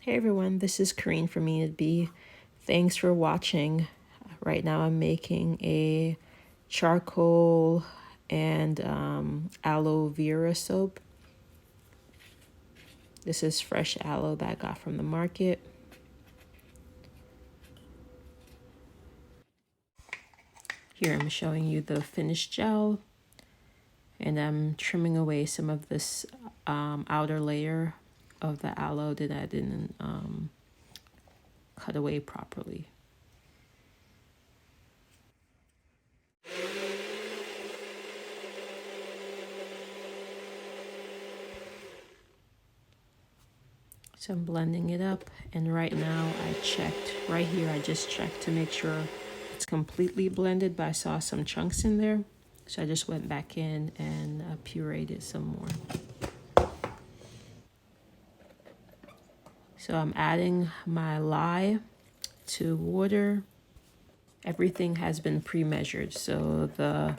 Hey everyone, this is Kareen from E2B. Thanks for watching. Right now I'm making a charcoal and aloe vera soap. This is fresh aloe that I got from the market. Here I'm showing you the finished gel, and I'm trimming away some of this outer layer of the aloe that I didn't cut away properly. So I'm blending it up, and right now right here I just checked to make sure it's completely blended, but I saw some chunks in there. So I just went back in and pureed it some more. So I'm adding my lye to water. Everything has been pre-measured. So the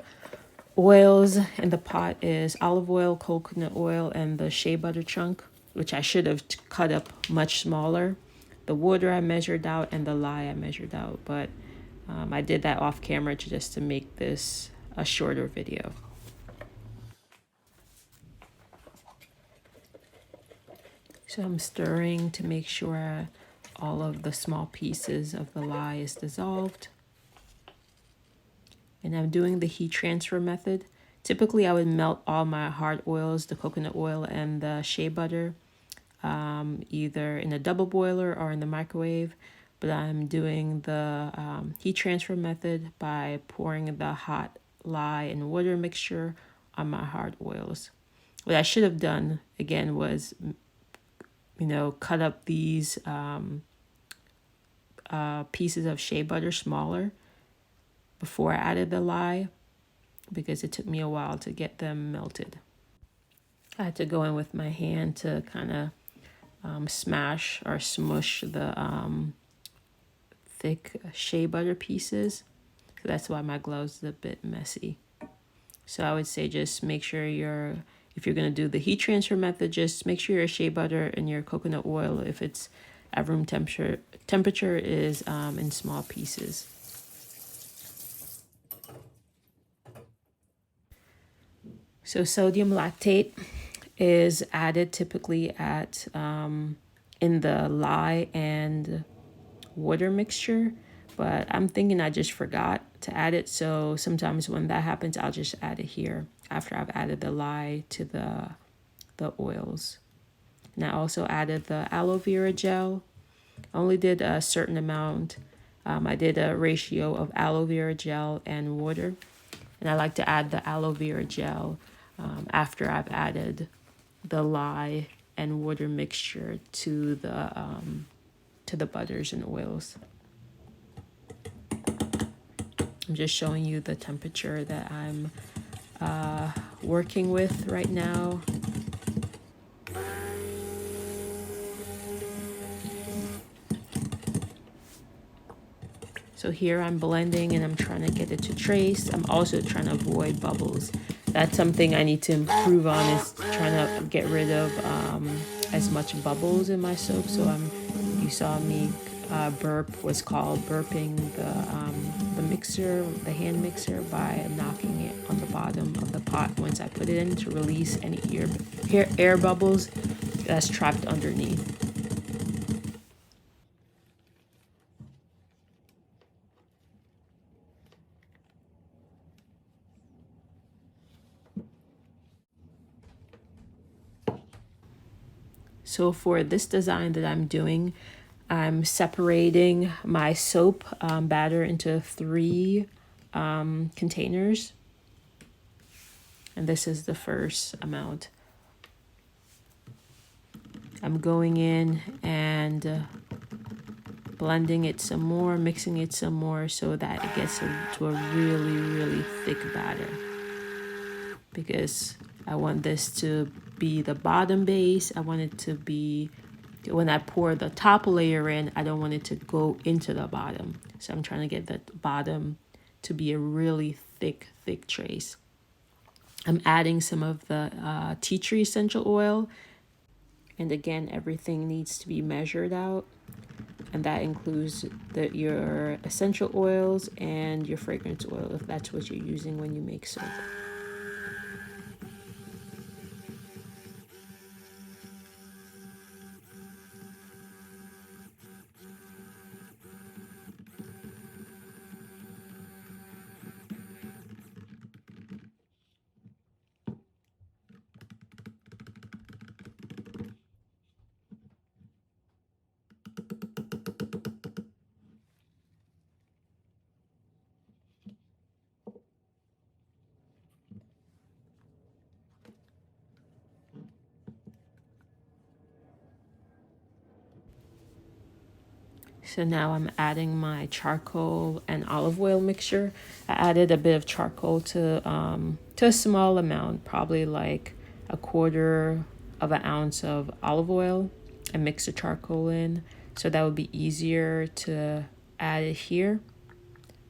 oils in the pot is olive oil, coconut oil, and the shea butter chunk, which I should have cut up much smaller. The water I measured out and the lye I measured out, but I did that off camera just to make this a shorter video. So I'm stirring to make sure all of the small pieces of the lye is dissolved. And I'm doing the heat transfer method. Typically I would melt all my hard oils, the coconut oil and the shea butter, either in a double boiler or in the microwave, but I'm doing the heat transfer method by pouring the hot lye and water mixture on my hard oils. What I should have done again was, cut up these pieces of shea butter smaller before I added the lye, because it took me a while to get them melted. I had to go in with my hand to kind of smash or smush the thick shea butter pieces. So that's why my gloves is a bit messy. So I would say just make sure if you're going to do the heat transfer method, just make sure your shea butter and your coconut oil, if it's at room temperature is in small pieces. So sodium lactate is added typically at in the lye and water mixture, but I'm thinking I just forgot to add it. So sometimes when that happens, I'll just add it here after I've added the lye to the oils. And I also added the aloe vera gel. I only did a certain amount. I did a ratio of aloe vera gel and water. And I like to add the aloe vera gel after I've added the lye and water mixture to the butters and oils. I'm just showing you the temperature that I'm working with right now. So here I'm blending and I'm trying to get it to trace. I'm also trying to avoid bubbles. That's something I need to improve on, is trying to get rid of as much bubbles in my soap. So you saw me burp was called burping the mixer, the hand mixer, by knocking it on the bottom of the pot once I put it in to release any air bubbles that's trapped underneath. So for this design that I'm doing, I'm separating my soap batter into 3 containers. And this is the first amount. I'm going in and blending it some more, mixing it some more so that it gets to a really, really thick batter. Because I want this to be the bottom base. I want it to be, when I pour the top layer in, I don't want it to go into the bottom. So I'm trying to get the bottom to be a really thick trace. I'm adding some of the tea tree essential oil, And again, everything needs to be measured out. And that includes your essential oils and your fragrance oil, if that's what you're using when you make soap. So now I'm adding my charcoal and olive oil mixture. I added a bit of charcoal to a small amount, probably like a quarter of an ounce of olive oil, and mix the charcoal in. So that would be easier to add it here.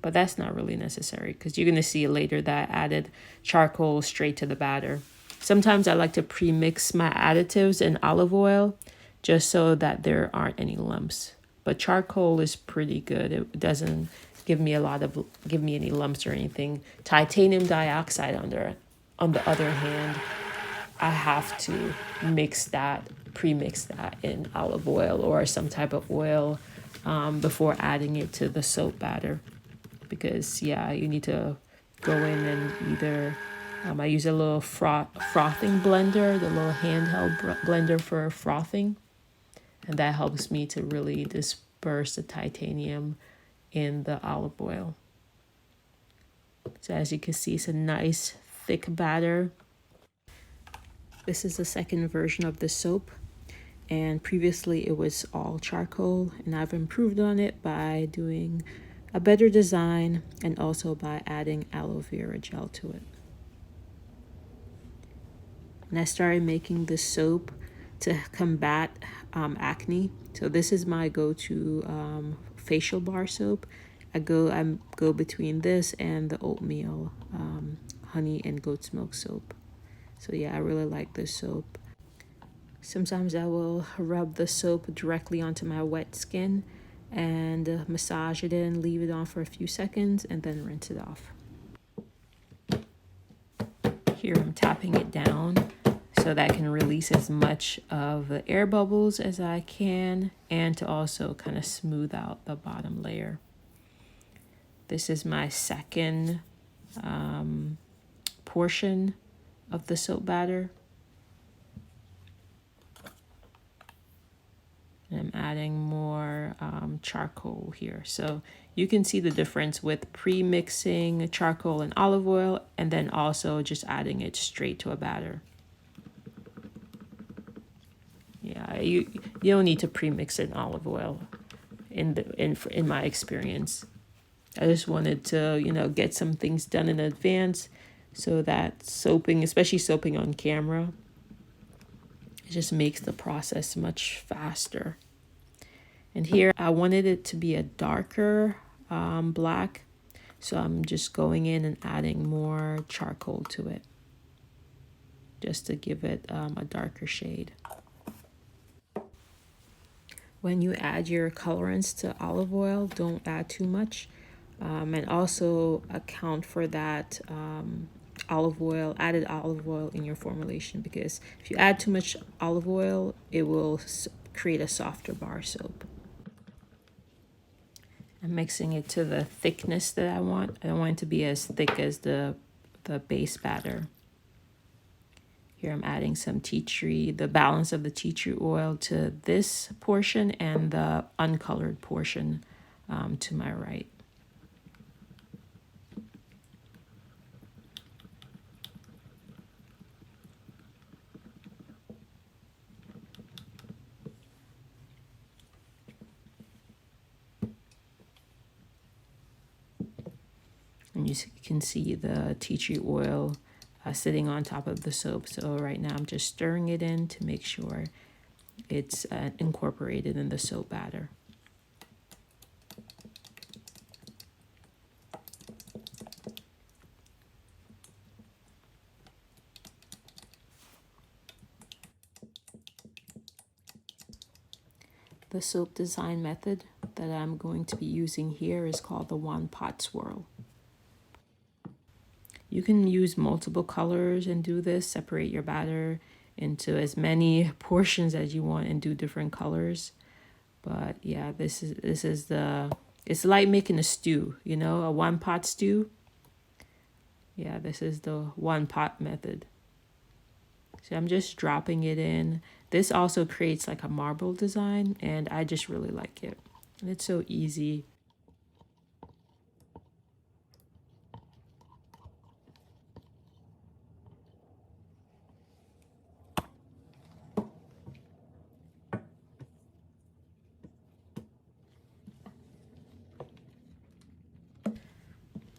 But that's not really necessary because you're going to see later that I added charcoal straight to the batter. Sometimes I like to pre-mix my additives in olive oil just so that there aren't any lumps. But charcoal is pretty good. It doesn't give me any lumps or anything. Titanium dioxide on the other hand, I have to pre-mix that in olive oil or some type of oil before adding it to the soap batter. Because you need to go in and either I use a little frothing blender, the little handheld blender for frothing, and that helps me to really disperse the titanium in the olive oil. So as you can see, it's a nice thick batter. This is the second version of the soap, and previously it was all charcoal, and I've improved on it by doing a better design and also by adding aloe vera gel to it. And I started making this soap to combat acne. So this is my go-to facial bar soap. I go between this and the oatmeal honey and goat's milk soap. So I really like this soap. Sometimes I will rub the soap directly onto my wet skin and massage it in, leave it on for a few seconds, and then rinse it off. Here I'm tapping it down so that I can release as much of the air bubbles as I can, and to also kind of smooth out the bottom layer. This is my second portion of the soap batter. And I'm adding more charcoal here. So you can see the difference with pre-mixing charcoal and olive oil and then also just adding it straight to a batter. You don't need to pre-mix it in olive oil in my experience. I just wanted to, get some things done in advance so that soaping, especially soaping on camera, it just makes the process much faster. And here I wanted it to be a darker black, so I'm just going in and adding more charcoal to it just to give it a darker shade. When you add your colorants to olive oil, don't add too much, and also account for that added olive oil in your formulation, because if you add too much olive oil, it will create a softer bar soap. I'm mixing it to the thickness that I want. I don't want it to be as thick as the base batter. Here I'm adding some the balance of the tea tree oil to this portion and the uncolored portion to my right. And you can see the tea tree oil sitting on top of the soap. So right now I'm just stirring it in to make sure it's incorporated in the soap batter. The soap design method that I'm going to be using here is called the one pot swirl. You can use multiple colors and do this, separate your batter into as many portions as you want and do different colors. But yeah, this is it's like making a stew, you know, a one pot stew. Yeah, this is the one pot method. So I'm just dropping it in. This also creates like a marble design, and I just really like it. And it's so easy.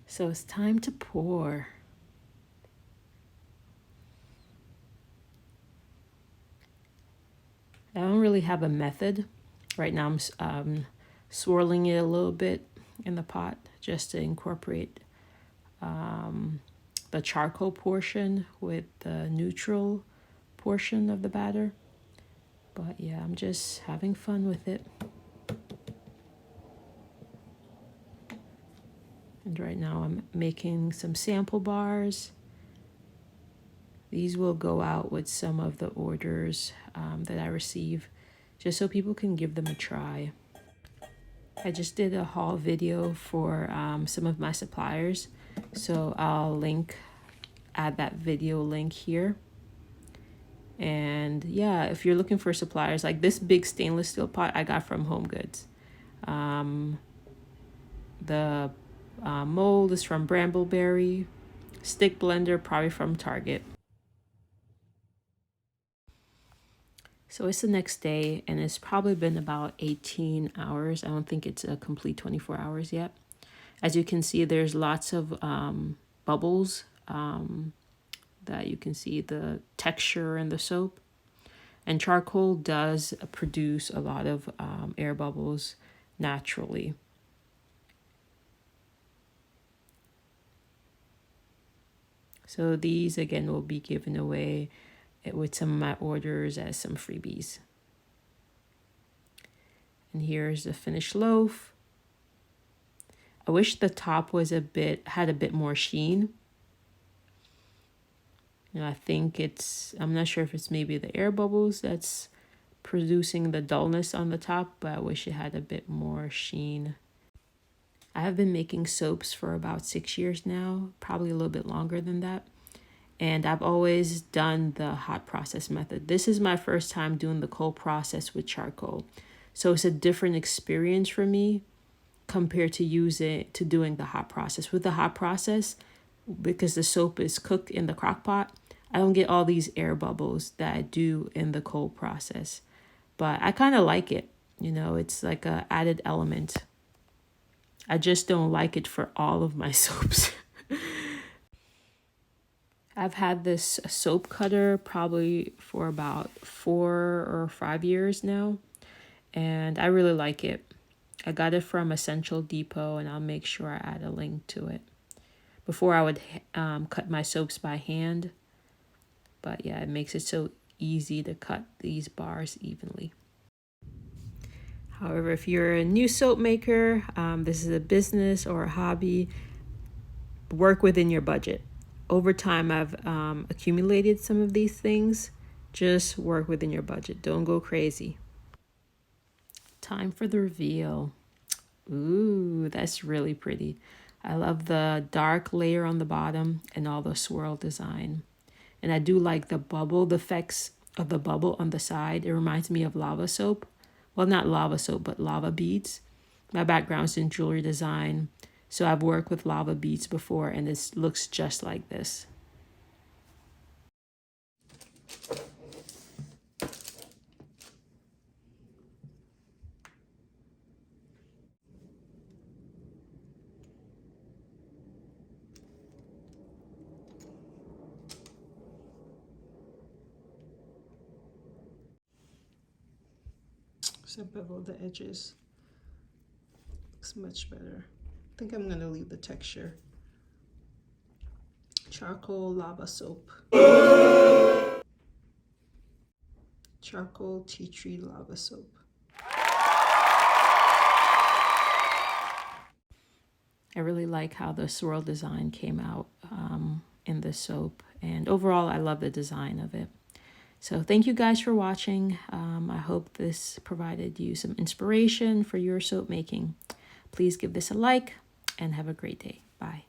So it's time to pour. I don't really have a method. Right now I'm swirling it a little bit in the pot just to incorporate the charcoal portion with the neutral portion of the batter. But yeah, I'm just having fun with it. And right now I'm making some sample bars. These will go out with some of the orders that I receive, just so people can give them a try. I just did a haul video for some of my suppliers, so I'll add that video link here. And yeah, if you're looking for suppliers, like this big stainless steel pot I got from Home Goods. The mold is from Brambleberry. Stick blender probably from Target. So it's the next day, and it's probably been about 18 hours. I don't think it's a complete 24 hours yet. As you can see, there's lots of bubbles that you can see the texture in the soap. And charcoal does produce a lot of air bubbles naturally. So these, again, will be given away with some of my orders as some freebies. And here's the finished loaf. I wish the top was had a bit more sheen. You know, I think I'm not sure if it's maybe the air bubbles that's producing the dullness on the top, but I wish it had a bit more sheen. I have been making soaps for about 6 years now, probably a little bit longer than that. And I've always done the hot process method. This is my first time doing the cold process with charcoal. So it's a different experience for me compared to doing the hot process. With the hot process, because the soap is cooked in the crock pot, I don't get all these air bubbles that I do in the cold process. But I kind of like it. You know, it's like a added element. I just don't like it for all of my soaps. I've had this soap cutter probably for about 4 or 5 years now, and I really like it. I got it from Essential Depot, and I'll make sure I add a link to it. Before I would cut my soaps by hand, but yeah, it makes it so easy to cut these bars evenly. However, if you're a new soap maker, this is a business or a hobby, work within your budget. Over time, I've accumulated some of these things. Just work within your budget. Don't go crazy. Time for the reveal. Ooh, that's really pretty. I love the dark layer on the bottom and all the swirl design. And I do like the effects of the bubble on the side. It reminds me of lava soap. Well, not lava soap, but lava beads. My background's in jewelry design, so I've worked with lava beads before, and it looks just like this. So bevel the edges. Looks much better. I think I'm gonna leave the texture. Charcoal lava soap. Charcoal tea tree lava soap. I really like how the swirl design came out in this soap. And overall, I love the design of it. So thank you guys for watching. I hope this provided you some inspiration for your soap making. Please give this a like and have a great day. Bye.